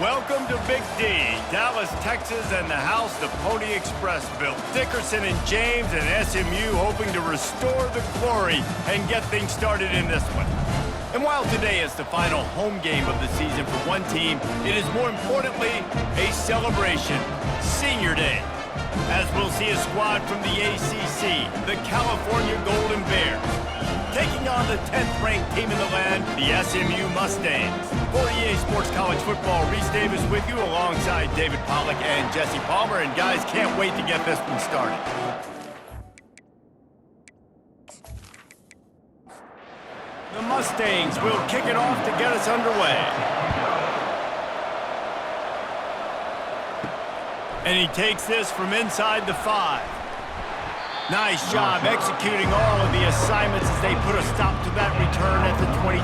Welcome to Big D, Dallas, Texas, and the house the Pony Express built. Dickerson and James and SMU hoping to restore the glory and get things started in this one. And while today is the final home game of the season for one team, it is more importantly a celebration, Senior Day, as we'll see a squad from the ACC, the California Golden Bears, taking on the 10th-ranked team in the land, the SMU Mustangs. For EA Sports College Football, Reese Davis with you alongside David Pollack and Jesse Palmer. And guys, can't wait to get this one started. The Mustangs will kick it off to get us underway. And he takes this from inside the 5. Nice job executing all of the assignments as they put a stop to that return at the 22.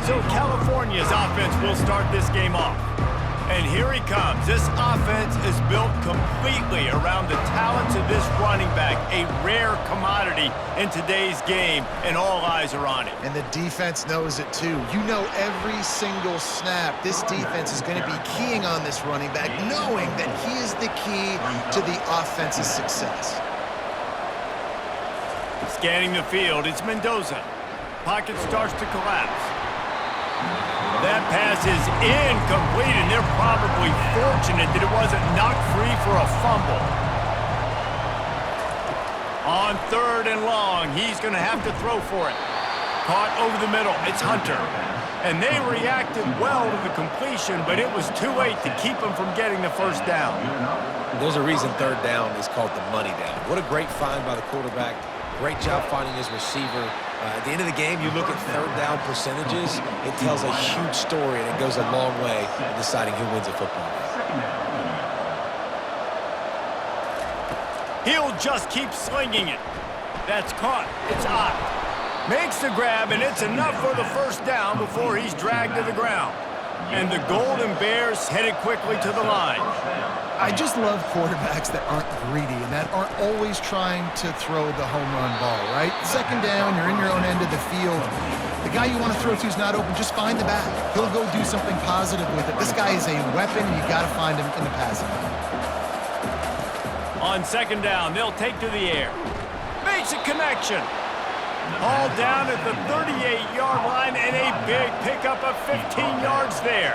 So California's offense will start this game off. And here he comes. This offense is built completely around the talents of this running back, a rare commodity in today's game, and all eyes are on it. And the defense knows it too. You know every single snap, this defense is going to be keying on this running back, knowing that he is the key to the offense's success. Scanning the field, it's Mendoza. Pocket starts to collapse. That pass is incomplete, and they're probably fortunate that it wasn't knocked free for a fumble. On 3rd and long, he's going to have to throw for it. Caught over the middle, it's Hunter. And they reacted well to the completion, but it was too late to keep them from getting the first down. There's a reason 3rd down is called the money down. What a great find by the quarterback. Great job finding his receiver. At the end of the game, you look at 3rd down percentages. It tells a huge story, and it goes a long way in deciding who wins a football game. He'll just keep slinging it. That's caught. It's Ott. Makes the grab, and it's enough for the first down before he's dragged to the ground. And the Golden Bears headed quickly to the line. I just love quarterbacks that aren't greedy and that aren't always trying to throw the home run ball, right? 2nd down, you're in your own end of the field. The guy you want to throw to is not open. Just find the back. He'll go do something positive with it. This guy is a weapon, and you got to find him in the passing game. On 2nd down, they'll take to the air. Makes a connection. All down at the 38-yard line, and a big pickup of 15 yards there.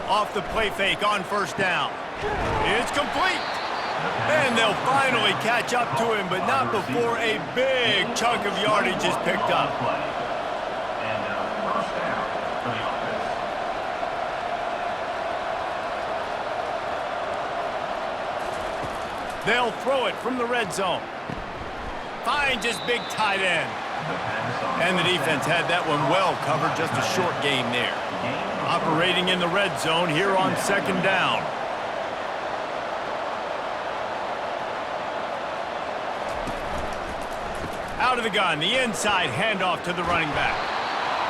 Off the play fake on 1st down. It's complete. And they'll finally catch up to him, but not before a big chunk of yardage is picked up. They'll throw it from the red zone. Finds his big tight end. And the defense had that one well covered, just a short gain there. Operating in the red zone here on 2nd down. Out of the gun, the inside handoff to the running back.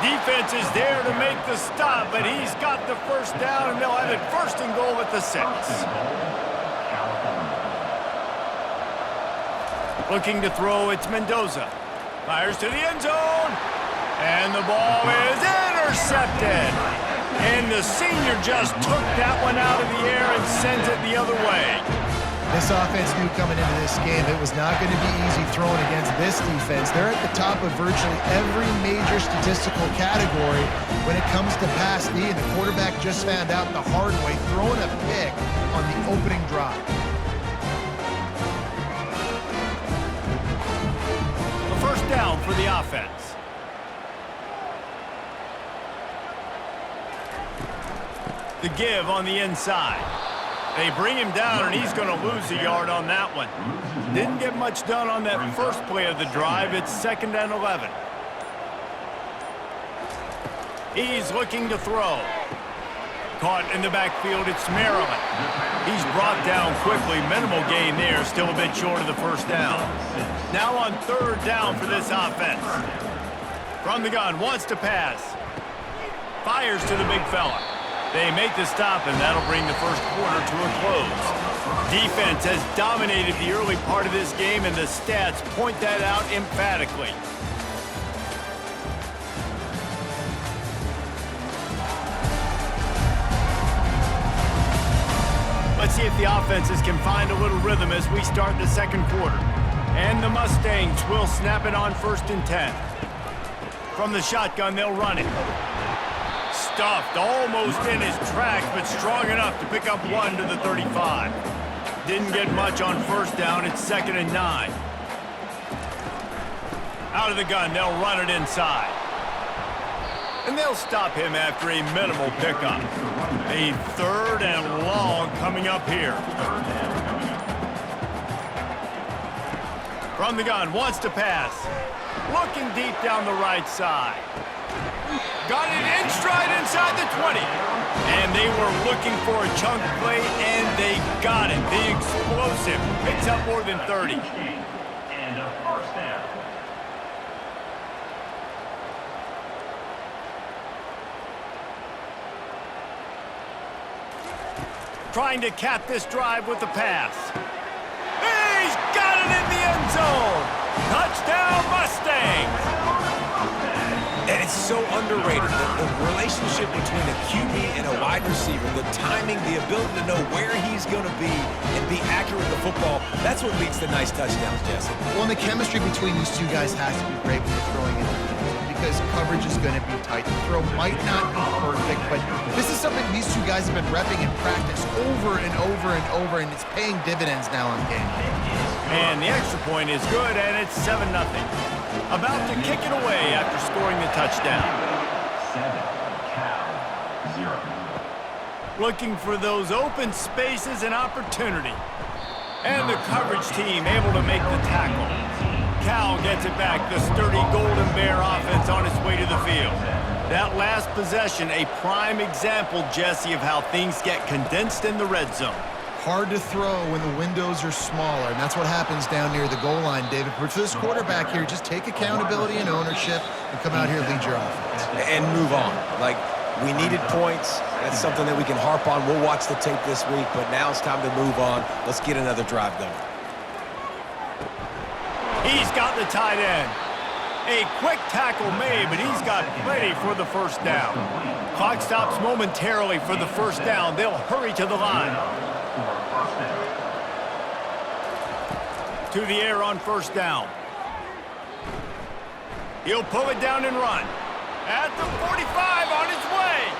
Defense is there to make the stop, but he's got the first down, and they'll have it 1st and goal at the 6. Looking to throw, it's Mendoza. Fires to the end zone, and the ball is intercepted. And the senior just took that one out of the air and sends it the other way. This offense knew coming into this game it was not going to be easy throwing against this defense. They're at the top of virtually every major statistical category when it comes to pass D, and the quarterback just found out the hard way, throwing a pick on the opening drive. A 1st down for the offense. The give on the inside. They bring him down, and he's going to lose a yard on that one. Didn't get much done on that first play of the drive. It's 2nd and 11. He's looking to throw. Caught in the backfield, it's Maryland. He's brought down quickly. Minimal gain there, still a bit short of the first down. Now on 3rd down for this offense. From the gun, wants to pass. Fires to the big fella. They make the stop, and that'll bring the first quarter to a close. Defense has dominated the early part of this game, and the stats point that out emphatically. Let's see if the offenses can find a little rhythm as we start the second quarter. And the Mustangs will snap it on 1st and 10. From the shotgun, they'll run it. Stuffed almost in his tracks, but strong enough to pick up 1 to the 35. Didn't get much on 1st down. It's 2nd and 9. Out of the gun, they'll run it inside. And they'll stop him after a minimal pickup. A 3rd and long coming up here. From the gun, wants to pass. Looking deep down the right side. Got it in stride inside the 20. And they were looking for a chunk play, and they got it. The explosive picks up more than 30. And a first down. Trying to cap this drive with the pass. He's got it in the end zone. Touchdown, Mustangs. And it's so underrated, the relationship between a QB and a wide receiver, the timing, the ability to know where he's going to be and be accurate with the football, that's what leads to nice touchdowns, Jesse. Well, and the chemistry between these two guys has to be great when you're throwing in the end zone because coverage is going to be tight. The throw might not be perfect, but this is something these two guys have been repping in practice over and over and over, and it's paying dividends now on game day. And the extra point is good, and it's 7-0. About to kick it away after scoring the touchdown. 7, 0. Looking for those open spaces and opportunity. And the coverage team able to make the tackle. Cal gets it back, the sturdy Golden Bear offense on its way to the field. That last possession, a prime example, Jesse, of how things get condensed in the red zone. Hard to throw when the windows are smaller, and that's what happens down near the goal line, David. But for this quarterback here, just take accountability and ownership and come out here and lead your offense. And move on. Like, we needed points. That's something that we can harp on. We'll watch the tape this week, but now it's time to move on. Let's get another drive going. He's got the tight end. A quick tackle made, but he's got plenty for the first down. Clock stops momentarily for the first down. They'll hurry to the line. To the air on first down. He'll pull it down and run. At the 45 on his way.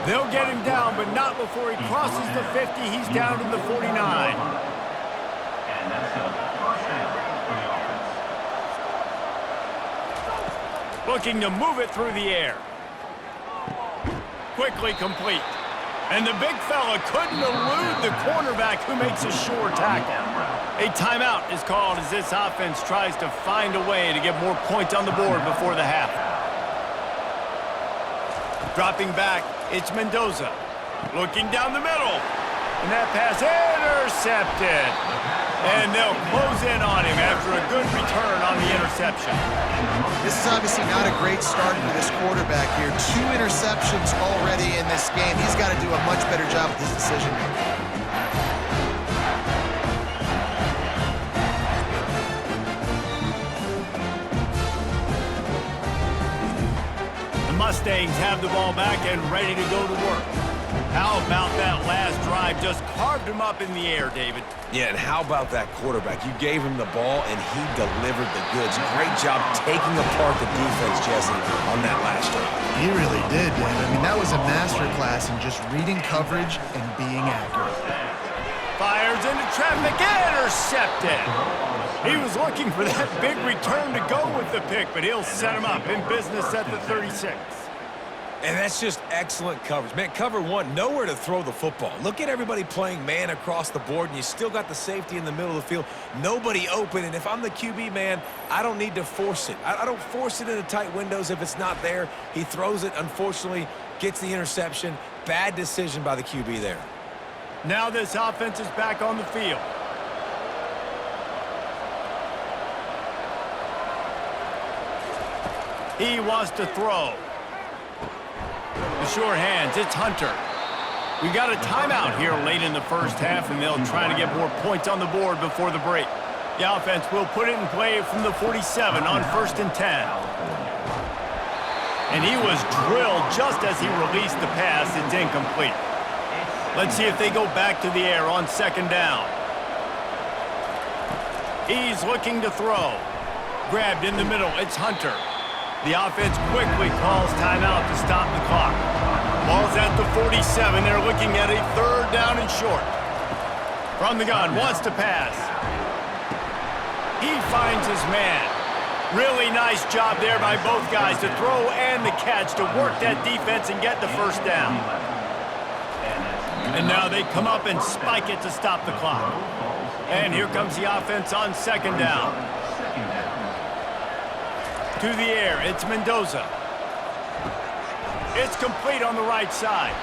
They'll get him down, but not before he crosses the 50. He's down to the 49. And that's a first down for the offense. Looking to move it through the air. Quickly complete. And the big fella couldn't elude the cornerback who makes a sure tackle. A timeout is called as this offense tries to find a way to get more points on the board before the half. Dropping back, it's Mendoza. Looking down the middle. And that pass intercepted. And they'll close in on him after a good return on the interception. This is obviously not a great start for this quarterback here. 2 interceptions already in this game. He's got to do a much better job with his decision-making. The Mustangs have the ball back and ready to go to work. How about that last drive? Just carved him up in the air, David. Yeah, and how about that quarterback? You gave him the ball, and he delivered the goods. Great job taking apart the defense, Jesse, on that last drive. He really did, Dan. I mean, that was a masterclass in just reading coverage and being accurate. Fires into traffic, intercepted. He was looking for that big return to go with the pick, but he'll set him up in business at the 36. And that's just excellent coverage. Man, cover one, nowhere to throw the football. Look at everybody playing man across the board, and you still got the safety in the middle of the field. Nobody open, and if I'm the QB, man, I don't need to force it. I don't force it into tight windows if it's not there. He throws it, unfortunately, gets the interception. Bad decision by the QB there. Now this offense is back on the field. He wants to throw. The sure hands, it's Hunter. We got a timeout here late in the first half, and they'll try to get more points on the board before the break. The offense will put it in play from the 47 on 1st and 10. And he was drilled just as he released the pass. It's incomplete. Let's see if they go back to the air on 2nd down. He's looking to throw. Grabbed in the middle. It's Hunter. The offense quickly calls timeout to stop the clock. Ball's at the 47. They're looking at a 3rd down and short. From the gun, wants to pass. He finds his man. Really nice job there by both guys to throw and the catch to work that defense and get the 1st down. And now they come up and spike it to stop the clock. And here comes the offense on 2nd down. To the air, it's Mendoza. It's complete on the right side.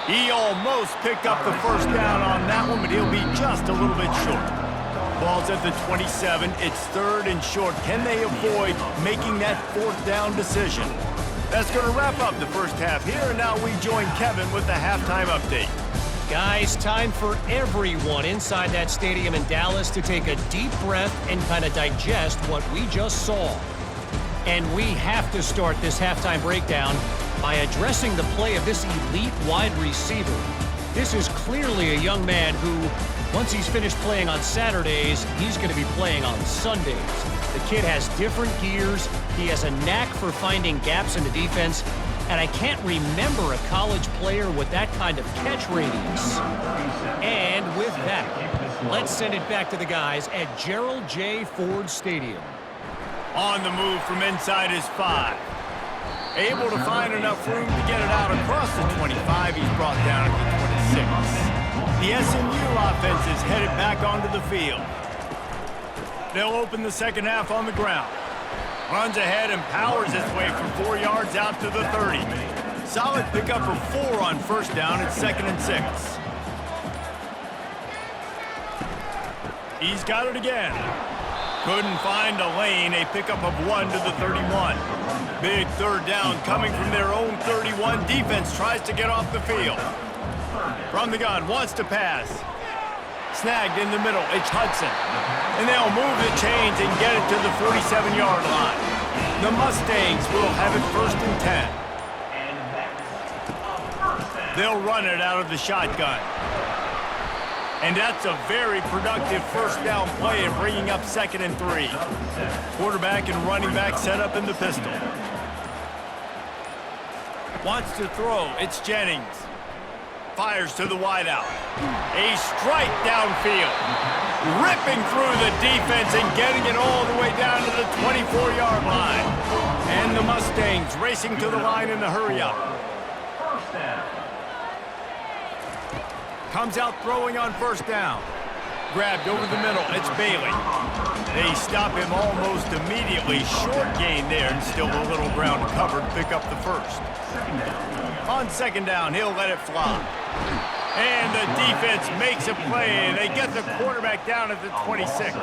He almost picked up the 1st down on that one, but he'll be just a little bit short. Ball's at the 27. It's 3rd and short. Can they avoid making that 4th down decision? That's going to wrap up the first half here, and now we join Kevin with the halftime update. Guys, time for everyone inside that stadium in Dallas to take a deep breath and kind of digest what we just saw. And we have to start this halftime breakdown by addressing the play of this elite wide receiver. This is clearly a young man who, once he's finished playing on Saturdays, he's going to be playing on Sundays. The kid has different gears. He has a knack for finding gaps in the defense. And I can't remember a college player with that kind of catch radius. And with that, let's send it back to the guys at Gerald J. Ford Stadium. On the move from inside his 5. Able to find enough room to get it out across the 25. He's brought down at the 26. The SMU offense is headed back onto the field. They'll open the second half on the ground. Runs ahead and powers his way for 4 yards out to the 30. Solid pickup for 4 on 1st down at 2nd and 6. He's got it again. Couldn't find a lane. A pickup of 1 to the 31. Big 3rd down coming from their own 31. Defense tries to get off the field. From the gun, wants to pass. Snagged in the middle, it's Hudson. And they'll move the chains and get it to the 47-yard line. The Mustangs will have it 1st and 10. They'll run it out of the shotgun. And that's a very productive 1st down play and bringing up 2nd and 3. Quarterback and running back set up in the pistol. Wants to throw, it's Jennings. Fires to the wideout. A strike downfield. Ripping through the defense and getting it all the way down to the 24-yard line. And the Mustangs racing to the line in the hurry-up. Comes out throwing on 1st down. Grabbed over the middle. It's Bailey. They stop him almost immediately. Short gain there and still a little ground covered. Pick up the 1st. On 2nd down, he'll let it fly. And the defense makes a play. They get the quarterback down at the 26.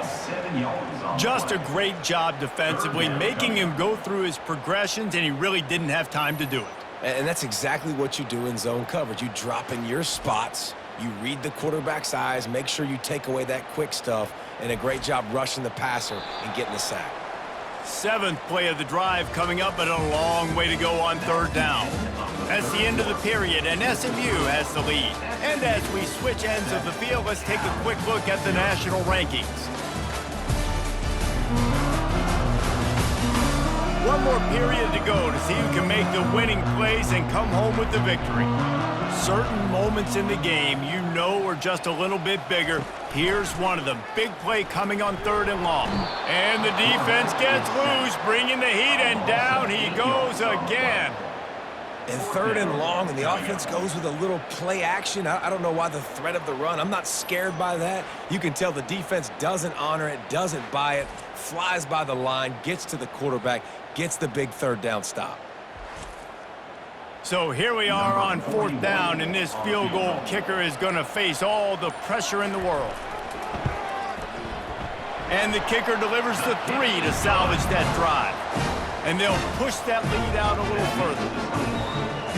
Just a great job defensively, making him go through his progressions, and he really didn't have time to do it. And that's exactly what you do in zone coverage. You drop in your spots, you read the quarterback's eyes, make sure you take away that quick stuff, and a great job rushing the passer and getting the sack. 7th play of the drive coming up, but a long way to go on 3rd down. That's the end of the period, and SMU has the lead. And as we switch ends of the field, let's take a quick look at the national rankings. One more period to go to see who can make the winning plays and come home with the victory. Certain moments in the game you know are just a little bit bigger. Here's one of them. Big play coming on 3rd and long. And the defense gets loose, bringing the heat, and down he goes again. And 3rd and long, and the offense goes with a little play action. I don't know why the threat of the run. I'm not scared by that. You can tell the defense doesn't honor it, doesn't buy it, flies by the line, gets to the quarterback, gets the big 3rd down stop. So here we are on 4th down, and this field goal kicker is going to face all the pressure in the world. And the kicker delivers the 3 to salvage that drive. And they'll push that lead out a little further.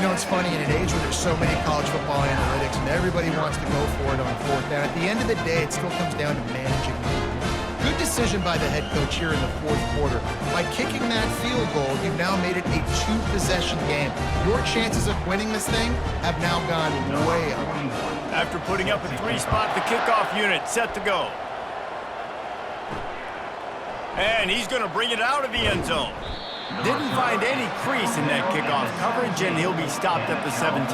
You know, it's funny, in an age where there's so many college football analytics and everybody wants to go for it on fourth down, at the end of the day, it still comes down to managing. Good decision by the head coach here in the fourth quarter. By kicking that field goal, you've now made it a two-possession game. Your chances of winning this thing have now gone way up. After putting up a 3-spot, the kickoff unit set to go. And he's going to bring it out of the end zone. Didn't find any crease in that kickoff coverage, and he'll be stopped at the 17.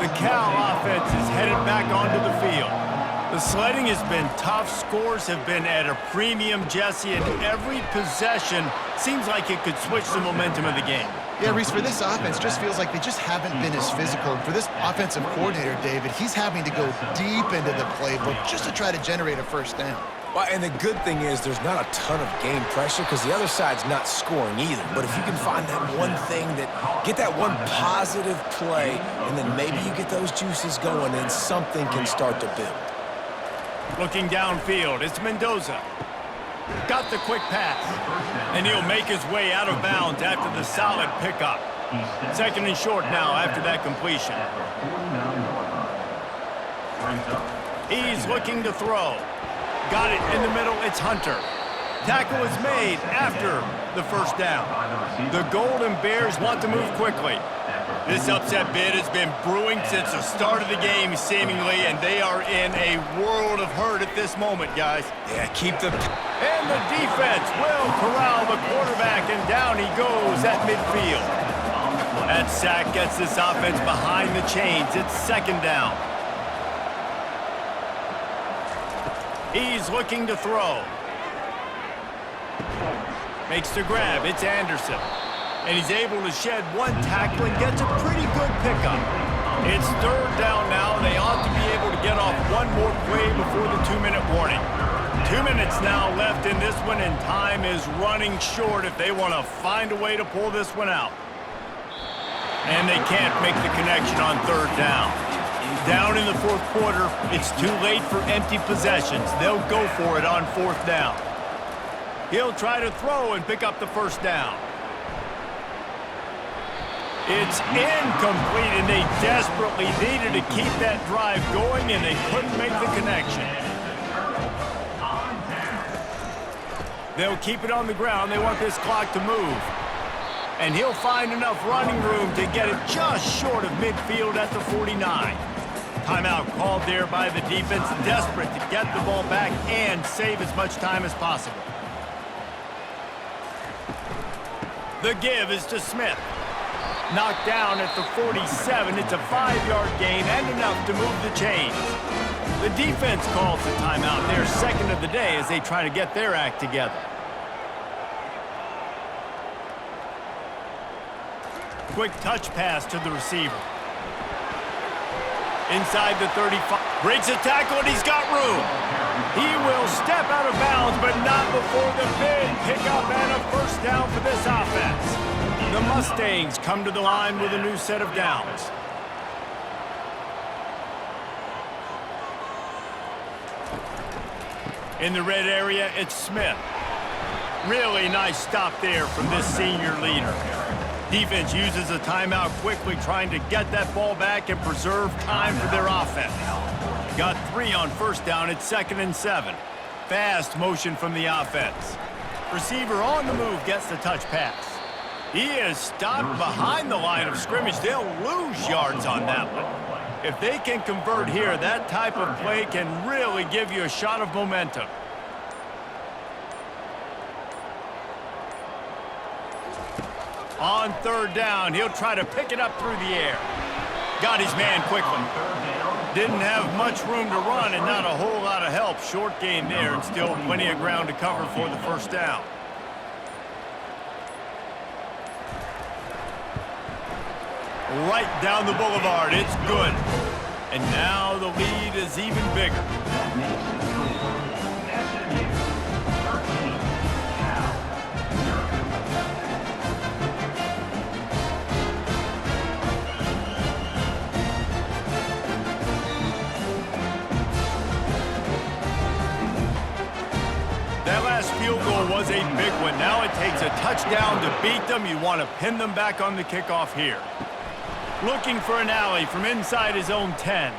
The Cal offense is headed back onto the field. The sledding has been tough. Scores have been at a premium, Jesse, and every possession seems like it could switch the momentum of the game. Yeah, Reese, for this offense, just feels like they just haven't been as physical. And for this offensive coordinator, David, he's having to go deep into the playbook just to try to generate a first down. Well, and the good thing is there's not a ton of game pressure because the other side's not scoring either. But if you can find that one thing, get that one positive play, and then maybe you get those juices going, and something can start to build. Looking downfield, it's Mendoza. Got the quick pass, and he'll make his way out of bounds after the solid pickup. Second and short now after that completion. He's looking to throw. Got it in the middle, it's Hunter. Tackle is made after the first down. The Golden Bears want to move quickly. This upset bid has been brewing since the start of the game, seemingly, and they are in a world of hurt at this moment, guys. Yeah, keep the... And the defense will corral the quarterback, and down he goes at midfield. That sack gets this offense behind the chains. It's second down. He's looking to throw. Makes the grab. It's Anderson. And he's able to shed one tackle and gets a pretty good pickup. It's third down now. They ought to be able to get off one more play before the 2-minute warning. 2 minutes now left in this one, and time is running short if they want to find a way to pull this one out. And they can't make the connection on third down. Down in the fourth quarter, it's too late for empty possessions. They'll go for it on fourth down. He'll try to throw and pick up the first down. It's incomplete, and they desperately needed to keep that drive going, and they couldn't make the connection. They'll keep it on the ground. They want this clock to move. And he'll find enough running room to get it just short of midfield at the 49. Timeout called there by the defense, desperate to get the ball back and save as much time as possible. The give is to Smith. Knocked down at the 47. It's a 5-yard gain and enough to move the chains. The defense calls the timeout, their second of the day, as they try to get their act together. Quick touch pass to the receiver. Inside the 35. Breaks a tackle, and he's got room. He will step out of bounds, but not before the big pickup and a first down for this offense. The Mustangs come to the line with a new set of downs. In the red area, it's Smith. Really nice stop there from this senior leader. Defense uses a timeout quickly, trying to get that ball back and preserve time for their offense. Got 3 on first down. It's 2nd and 7. Fast motion from the offense. Receiver on the move gets the touch pass. He is stopped behind the line of scrimmage. They'll lose yards on that one. If they can convert here, that type of play can really give you a shot of momentum. On third down, he'll try to pick it up through the air. Got his man quickly. Didn't have much room to run and not a whole lot of help. Short gain there, and still plenty of ground to cover for the first down. Right down the boulevard. It's good. And now the lead is even bigger. That last field goal was a big one. Now it takes a touchdown to beat them. You want to pin them back on the kickoff here. looking for an alley from inside his own 10.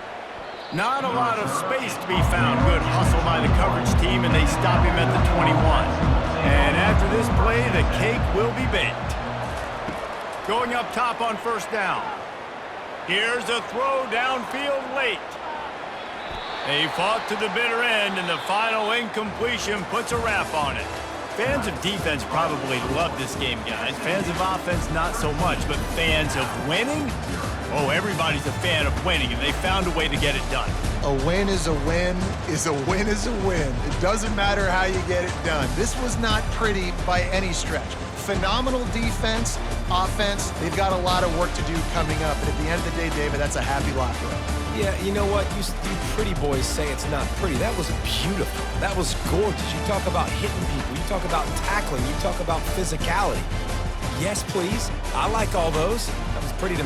Not a lot of space to be found. Good hustle by the coverage team, and they stop him at the 21. And after this play, the cake will be baked. Going up top on first down. Here's a throw downfield late. They fought to the bitter end, and the final incompletion puts a wrap on it. Fans of defense probably love this game, guys. Fans of offense, not so much. But fans of winning? Oh, everybody's a fan of winning, and they found a way to get it done. A win is a win is a win is a win. It doesn't matter how you get it done. This was not pretty by any stretch. Phenomenal defense, offense. They've got a lot of work to do coming up. And at the end of the day, David, that's a happy lot for them. Yeah, you know what? You pretty boys say it's not pretty. That was beautiful. That was gorgeous. You talk about hitting people. You talk about tackling. You talk about physicality. Yes, please. I like all those. That was pretty to